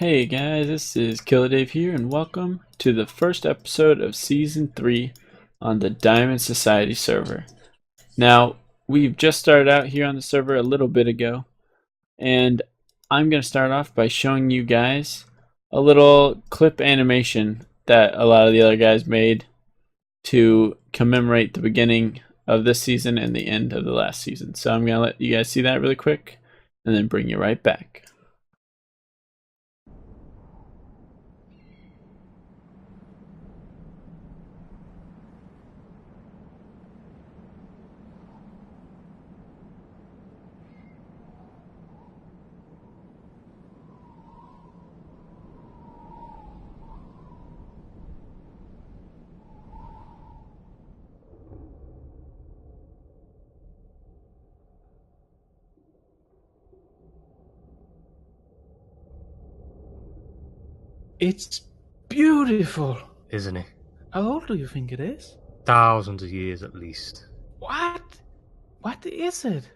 Hey guys, this is Killer Dave here, and welcome to the first episode of Season 3 on the Diamond Society server. Now, we've just started out here on the server a little bit ago, and I'm going to start off by showing you guys a little clip animation that a lot of the other guys made to commemorate the beginning of this season and the end of the last season. So I'm going to let you guys see that really quick, and then bring you right back. It's beautiful, isn't it? How old do you think it is? Thousands of years at least. What? What is it?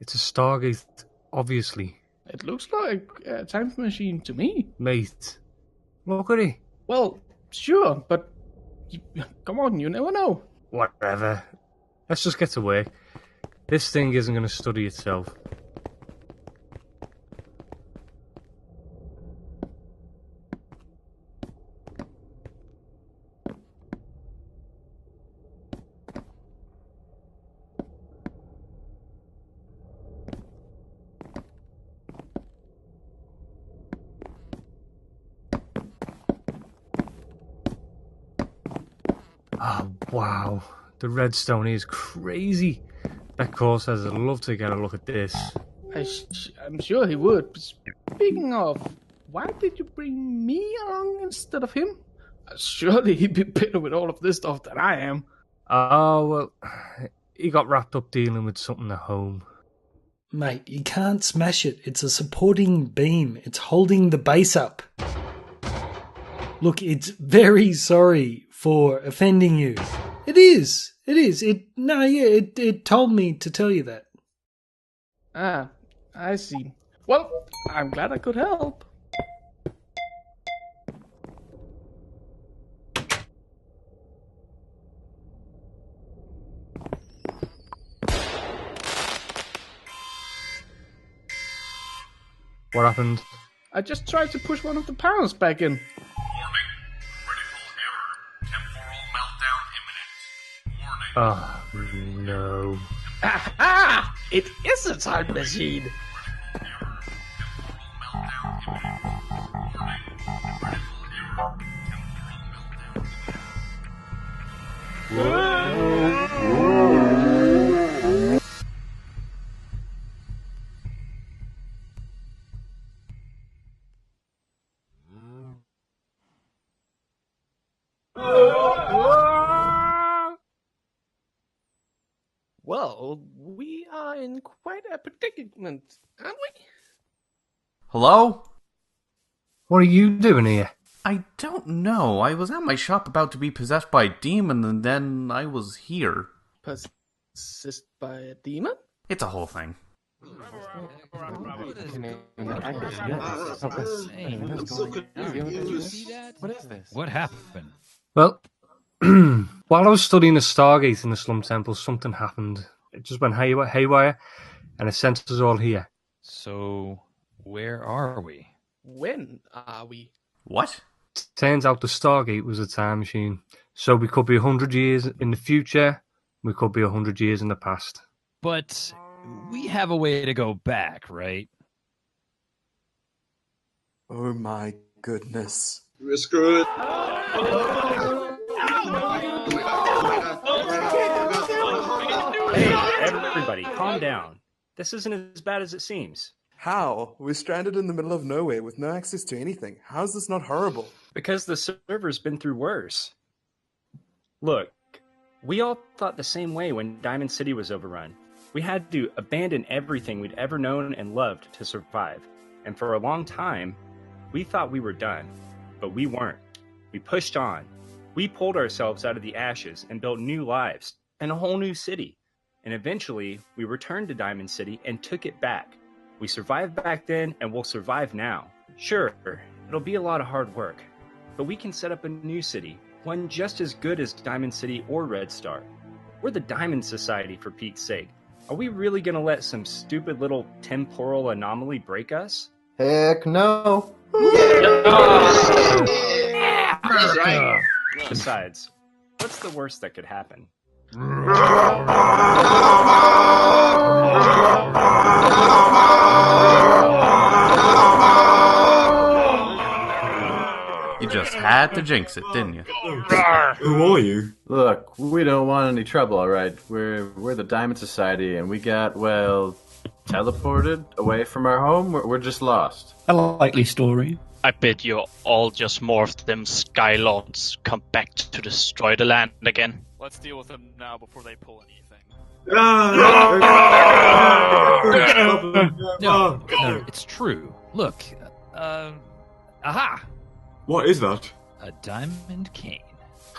It's a Stargate, obviously. It looks like a time machine to me. Mate, look at it. Well, sure, but come on, you never know. Whatever. Let's just get to work. This thing isn't going to study itself. Oh, wow. The redstone is crazy. That course says I'd love to get a look at this. I'm sure he would. Speaking of, why did you bring me along instead of him? Surely he'd be better with all of this stuff than I am. Oh, well, he got wrapped up dealing with something at home. Mate, you can't smash it. It's a supporting beam. It's holding the base up. Look, it's very sorry for offending you. It is. It told me to tell you that. Ah, I see. Well, I'm glad I could help. What happened? I just tried to push one of the panels back in. Warning. Critical error. Temporal meltdown imminent. Warning. Oh, no. Aha! It is a time machine! Critical error. Temporal meltdown imminent. Warning. Critical error. Temporal meltdown. Well, we are in quite a predicament, aren't we? Hello? What are you doing here? I don't know. I was at my shop about to be possessed by a demon, and then I was here. Possessed by a demon? It's a whole thing. What happened? Well, while I was studying the Stargate in the Slum Temple, something happened. It just went haywire, and it sent us all here. So, where are we? When are we? What? Turns out the Stargate was a time machine. So we could be 100 years in the future, we could be 100 years in the past. But we have a way to go back, right? Oh my goodness. We're screwed. Hey, everybody, calm down. This isn't as bad as it seems. How? We're stranded in the middle of nowhere with no access to anything. How's this not horrible? Because the server's been through worse. Look, we all thought the same way when Diamond City was overrun. We had to abandon everything we'd ever known and loved to survive. And for a long time, we thought we were done. But we weren't. We pushed on. We pulled ourselves out of the ashes and built new lives and a whole new city. And eventually, we returned to Diamond City and took it back. We survived back then and we'll survive now. Sure, It'll be a lot of hard work, but we can set up a new city, one just as good as Diamond City or Red Star. We're the Diamond Society, for Pete's sake. Are we really gonna let some stupid little temporal anomaly break us? Heck no. Besides, what's the worst that could happen? You just had to jinx it, didn't you? Who are you? Look, we don't want any trouble, alright? We're the Diamond Society, and we got, well, teleported away from our home. We're just lost. A likely story. I bet you all just more of them Skylords come back to destroy the land again. Let's deal with them now before they pull anything. No, it's true. Look, aha! What is that? A diamond cane.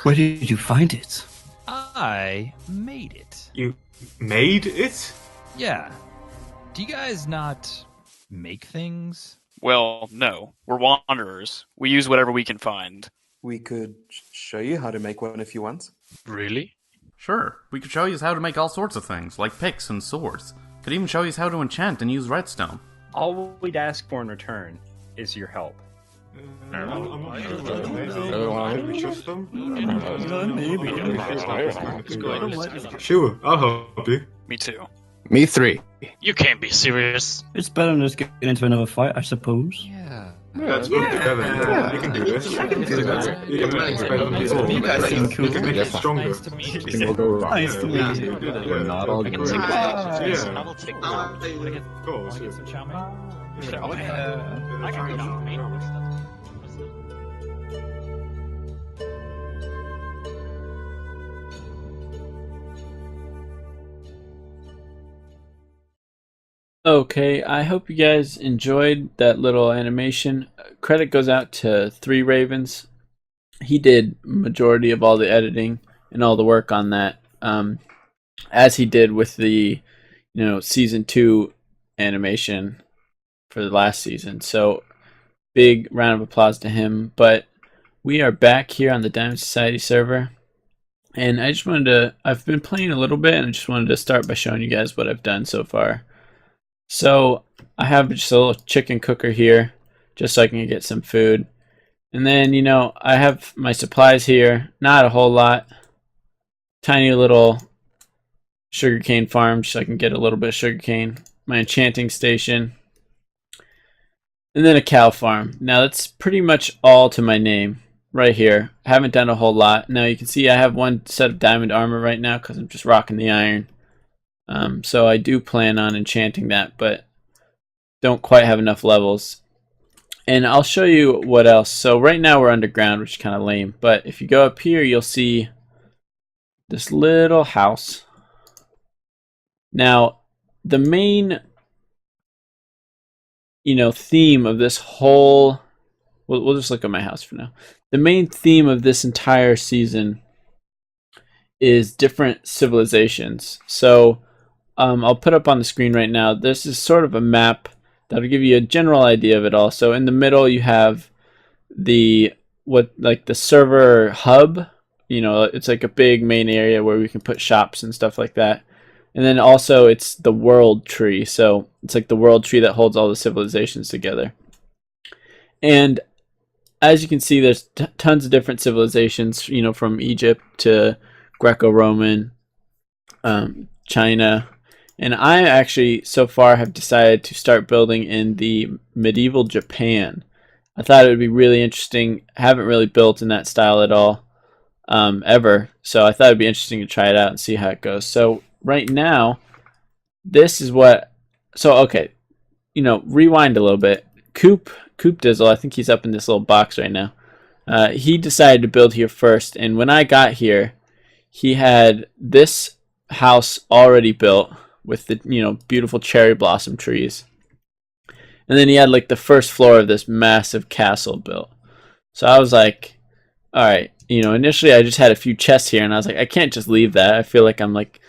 Where did you find it? I made it. You made it? Yeah. Do you guys not make things? Well, no. We're wanderers. We use whatever we can find. We could show you how to make one if you want. Really? Sure, we could show you how to make all sorts of things, like picks and swords. Could even show you how to enchant and use redstone. All we'd ask for in return is your help. Sure, I'll help you. Me too. Me 3. You can't be serious. It's better than just getting into another fight, I suppose. Yeah. Let's work together. Yeah. You can do this. You can do that. You can make better than before. You guys seem cool. You can make it stronger. Nice to meet you. We'll go right. Nice to meet you. We're not all good. Yeah. I will take the Of course. Get some chow mein? I can go down main. Okay, I hope you guys enjoyed that little animation. Credit goes out to 3 Ravens. He did majority of all the editing and all the work on that, as he did with the, season 2 animation for the last season. So, big round of applause to him. But we are back here on the Diamond Society server, and I just wanted to. I've been playing a little bit, and I just wanted to start by showing you guys what I've done so far. So I have just a little chicken cooker here, just so I can get some food. And then, I have my supplies here, not a whole lot. Tiny little sugarcane farm, so I can get a little bit of sugarcane. My enchanting station. And then a cow farm. Now that's pretty much all to my name right here. I haven't done a whole lot. Now you can see I have one set of diamond armor right now because I'm just rocking the iron. So I do plan on enchanting that, but don't quite have enough levels. And I'll show you what else. So right now we're underground, which is kind of lame. But if you go up here, you'll see this little house. Now, the main, theme of this whole... We'll just look at my house for now. The main theme of this entire season is different civilizations. So I'll put up on the screen right now. This is sort of a map that'll give you a general idea of it all. So in the middle you have the server hub. It's like a big main area where we can put shops and stuff like that. And then also it's the world tree. So it's like the world tree that holds all the civilizations together. And as you can see, there's tons of different civilizations, from Egypt to Greco-Roman, China. And I actually, so far, have decided to start building in the medieval Japan. I thought it would be really interesting. I haven't really built in that style at all, ever. So I thought it would be interesting to try it out and see how it goes. So right now, this is what... So, okay, rewind a little bit. Coop Dizzle, I think he's up in this little box right now. He decided to build here first. And when I got here, he had this house already built with the beautiful cherry blossom trees, and then he had like the first floor of this massive castle built. So I was like, all right, initially I just had a few chests here, and I was like, I can't just leave that. I feel like I'm like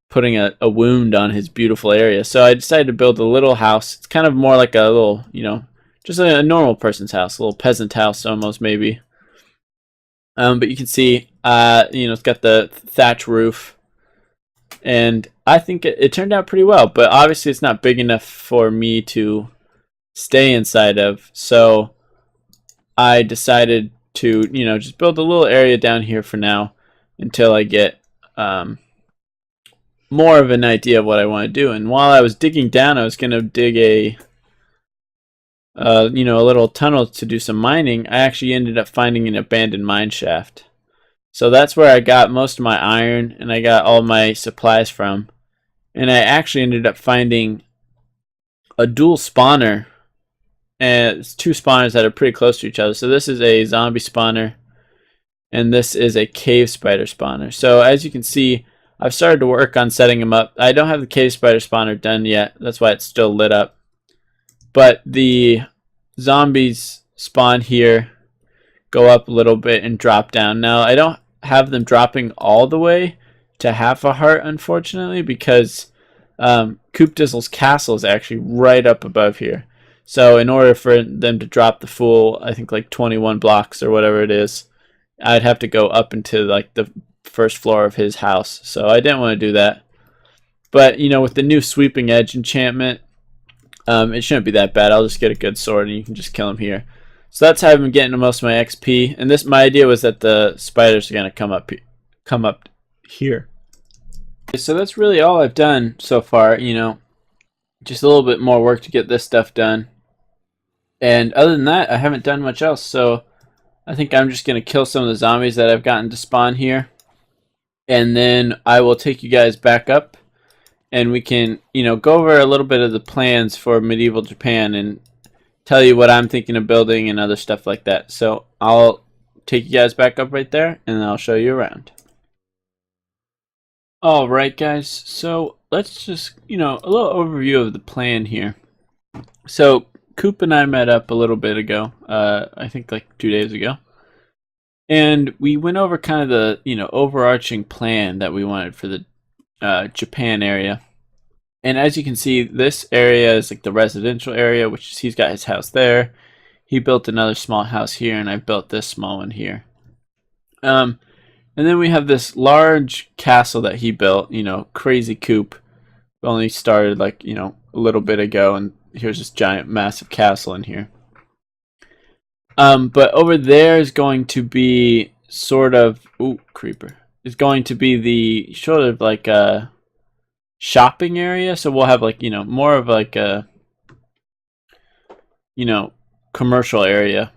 putting a wound on his beautiful area. So I decided to build a little house. It's kind of more like a little just a normal person's house, a little peasant house almost maybe. But you can see, it's got the thatch roof, and I think it turned out pretty well. But obviously, it's not big enough for me to stay inside of, so I decided to, just build a little area down here for now until I get more of an idea of what I want to do. And while I was digging down, I was going to dig a little tunnel to do some mining. I actually ended up finding an abandoned mine shaft. So that's where I got most of my iron and I got all my supplies from. And I actually ended up finding a dual spawner. And it's two spawners that are pretty close to each other. So this is a zombie spawner and this is a cave spider spawner. So as you can see, I've started to work on setting them up. I don't have the cave spider spawner done yet. That's why it's still lit up. But the zombies spawn here, go up a little bit and drop down. Now I don't have them dropping all the way to half a heart, unfortunately, because Coop Dizzle's castle is actually right up above here. So in order for them to drop the full, I think like 21 blocks or whatever it is, I'd have to go up into like the first floor of his house. So I didn't want to do that. But with the new sweeping edge enchantment, it shouldn't be that bad. I'll just get a good sword and you can just kill him here. So that's how I've been getting most of my XP. And my idea was that the spiders are going to come up here. So that's really all I've done so far, just a little bit more work to get this stuff done. And other than that, I haven't done much else. So I think I'm just going to kill some of the zombies that I've gotten to spawn here. And then I will take you guys back up. And we can, go over a little bit of the plans for medieval Japan and tell you what I'm thinking of building and other stuff like that. So I'll take you guys back up right there and I'll show you around. Alright guys, so let's just, a little overview of the plan here. So Coop and I met up a little bit ago, I think like 2 days ago. And we went over kind of the, overarching plan that we wanted for the Japan area. And as you can see, this area is like the residential area, which he's got his house there. He built another small house here, and I built this small one here. And then we have this large castle that he built, crazy Coop. Only started like, a little bit ago, and here's this giant, massive castle in here. But over there is going to be sort of, ooh, creeper. Is going to be the sort of like a shopping area. So we'll have like, more of like a, commercial area.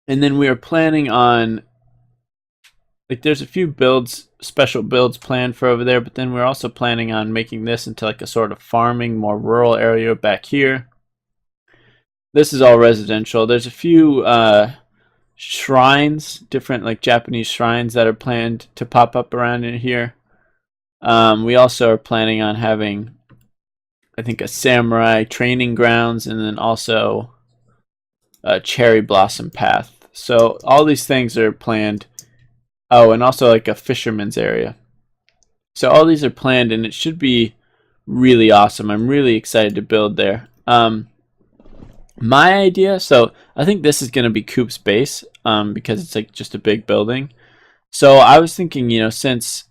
And then we are planning on, like, there's a few special builds planned for over there, but then we're also planning on making this into like a sort of farming, more rural area back here. This is all residential. There's a few shrines, different like Japanese shrines that are planned to pop up around in here. We also are planning on having, I think, a samurai training grounds, and then also a cherry blossom path. So all these things are planned. Oh, and also like a fisherman's area. So all these are planned, and it should be really awesome. I'm really excited to build there. My idea, so I think this is going to be Coop's base, because it's like just a big building. So I was thinking, since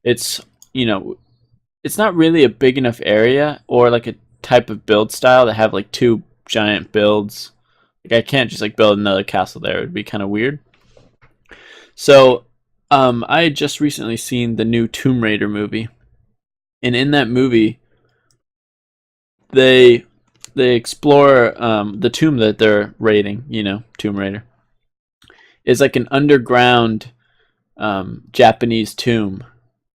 it's, it's not really a big enough area or like a type of build style to have like two giant builds. Like I can't just like build another castle there. It would be kind of weird. So I had just recently seen the new Tomb Raider movie. And in that movie, they explore the tomb that they're raiding, Tomb Raider. Is like an underground Japanese tomb.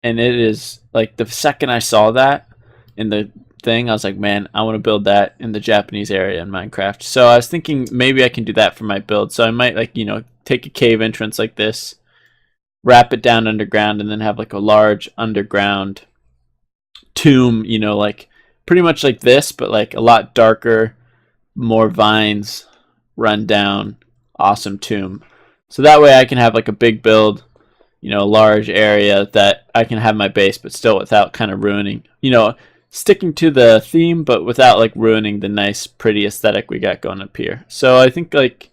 And it is like the second I saw that in the thing, I was like, man, I want to build that in the Japanese area in Minecraft. So I was thinking maybe I can do that for my build. So I might like, take a cave entrance like this, wrap it down underground, and then have like a large underground tomb, like pretty much like this, but like a lot darker, more vines, run down, awesome tomb. So that way I can have like a big build, a large area that I can have my base, but still without kind of ruining, sticking to the theme, but without like ruining the nice, pretty aesthetic we got going up here. So I think like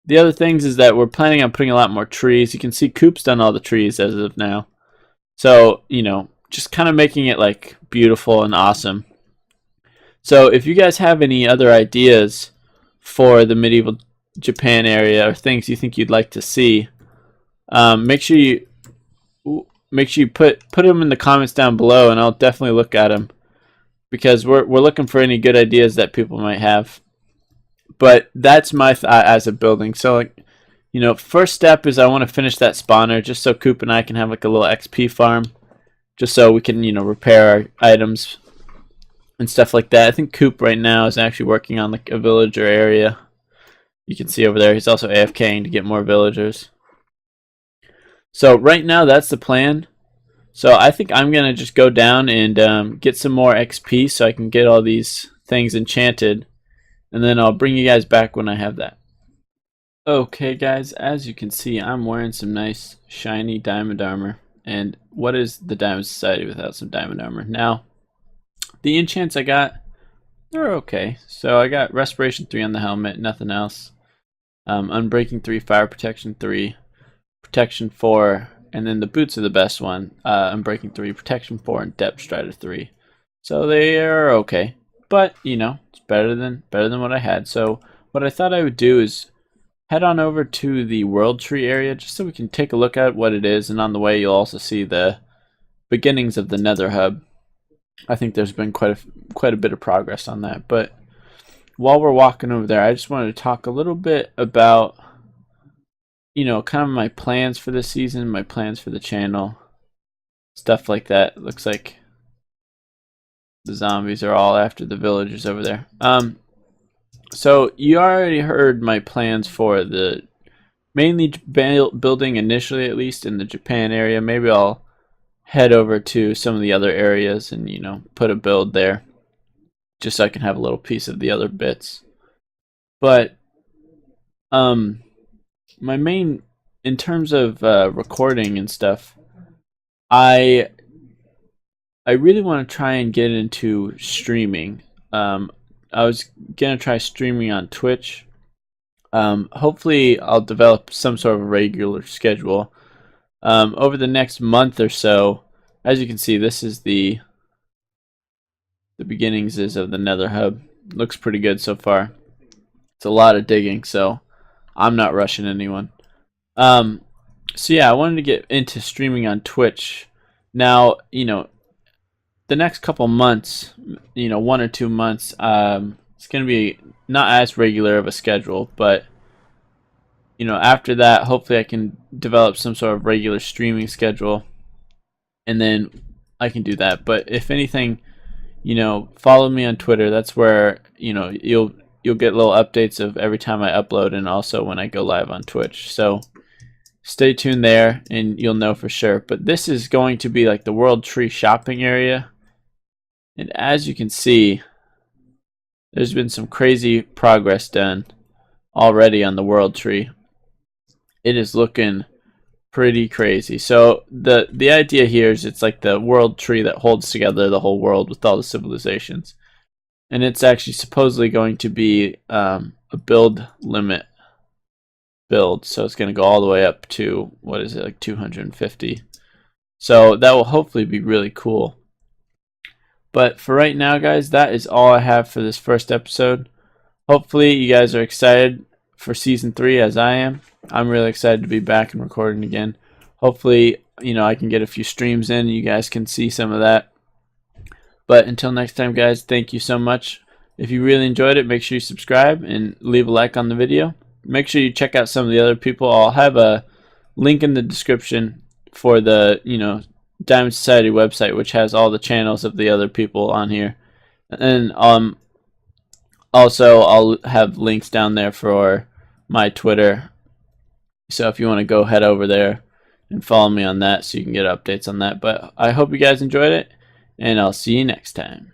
the other things is that we're planning on putting a lot more trees. You can see Coop's done all the trees as of now. So, you know, just kind of making it like beautiful and awesome. So if you guys have any other ideas for the medieval Japan area or things you think you'd like to see, make sure you put them in the comments down below, and I'll definitely look at them, because we're looking for any good ideas that people might have. But that's my thought as a building. So like, you know, first step is I want to finish that spawner just so Coop and I can have like a little XP farm, just so we can, you know, repair our items and stuff like that. I think Coop right now is actually working on like a villager area. You can see over there he's also AFKing to get more villagers. So right now that's the plan. So I think I'm gonna just go down and get some more XP so I can get all these things enchanted, and then I'll bring you guys back when I have that. Okay guys, as you can see, I'm wearing some nice shiny diamond armor. And what is the Diamond Society without some diamond armor? Now, the enchants I got, they're okay. So I got Respiration 3 on the helmet, nothing else. Unbreaking 3, Fire Protection 3, Protection 4, and then the boots are the best one. Unbreaking 3, Protection 4, and Depth Strider 3. So they are okay, but you know, it's better than what I had. So what I thought I would do is head on over to the World Tree area just so we can take a look at what it is, and on the way you'll also see the beginnings of the Nether Hub. I think there's been quite a bit of progress on that. But while we're walking over there, I just wanted to talk a little bit about, you know, kind of my plans for this season, my plans for the channel, stuff like that. It looks like the zombies are all after the villagers over there. So you already heard my plans for the mainly building initially, at least in the Japan area. Maybe I'll head over to some of the other areas and, you know, put a build there just so I can have a little piece of the other bits. But my main, in terms of recording and stuff, I really want to try and get into streaming. I was gonna try streaming on Twitch. Hopefully I'll develop some sort of regular schedule over the next month or so. As you can see, this is the beginnings of the Nether Hub. Looks pretty good so far. It's a lot of digging, so I'm not rushing anyone. So yeah, I wanted to get into streaming on Twitch. Now, you know, the next couple months, you know, 1 or 2 months, it's going to be not as regular of a schedule, but, you know, after that, hopefully I can develop some sort of regular streaming schedule, and then I can do that. But if anything, you know, follow me on Twitter. That's where, you know, you'll get little updates of every time I upload, and also when I go live on Twitch. So stay tuned there and you'll know for sure. But this is going to be like the World Tree shopping area. And as you can see, there's been some crazy progress done already on the World Tree. It is looking pretty crazy. So the idea here is it's like the World Tree that holds together the whole world with all the civilizations. And it's actually supposedly going to be a build limit build. So it's going to go all the way up to, what is it, like 250. So that will hopefully be really cool. But for right now, guys, that is all I have for this first episode. Hopefully you guys are excited for Season 3 as I am. I'm really excited to be back and recording again. Hopefully, you know, I can get a few streams in and you guys can see some of that. But until next time, guys, thank you so much. If you really enjoyed it, make sure you subscribe and leave a like on the video. Make sure you check out some of the other people. I'll have a link in the description for the, you know, Diamond Society website, which has all the channels of the other people on here. And also I'll have links down there for my Twitter. So if you want to go head over there and follow me on that so you can get updates on that. But I hope you guys enjoyed it, and I'll see you next time.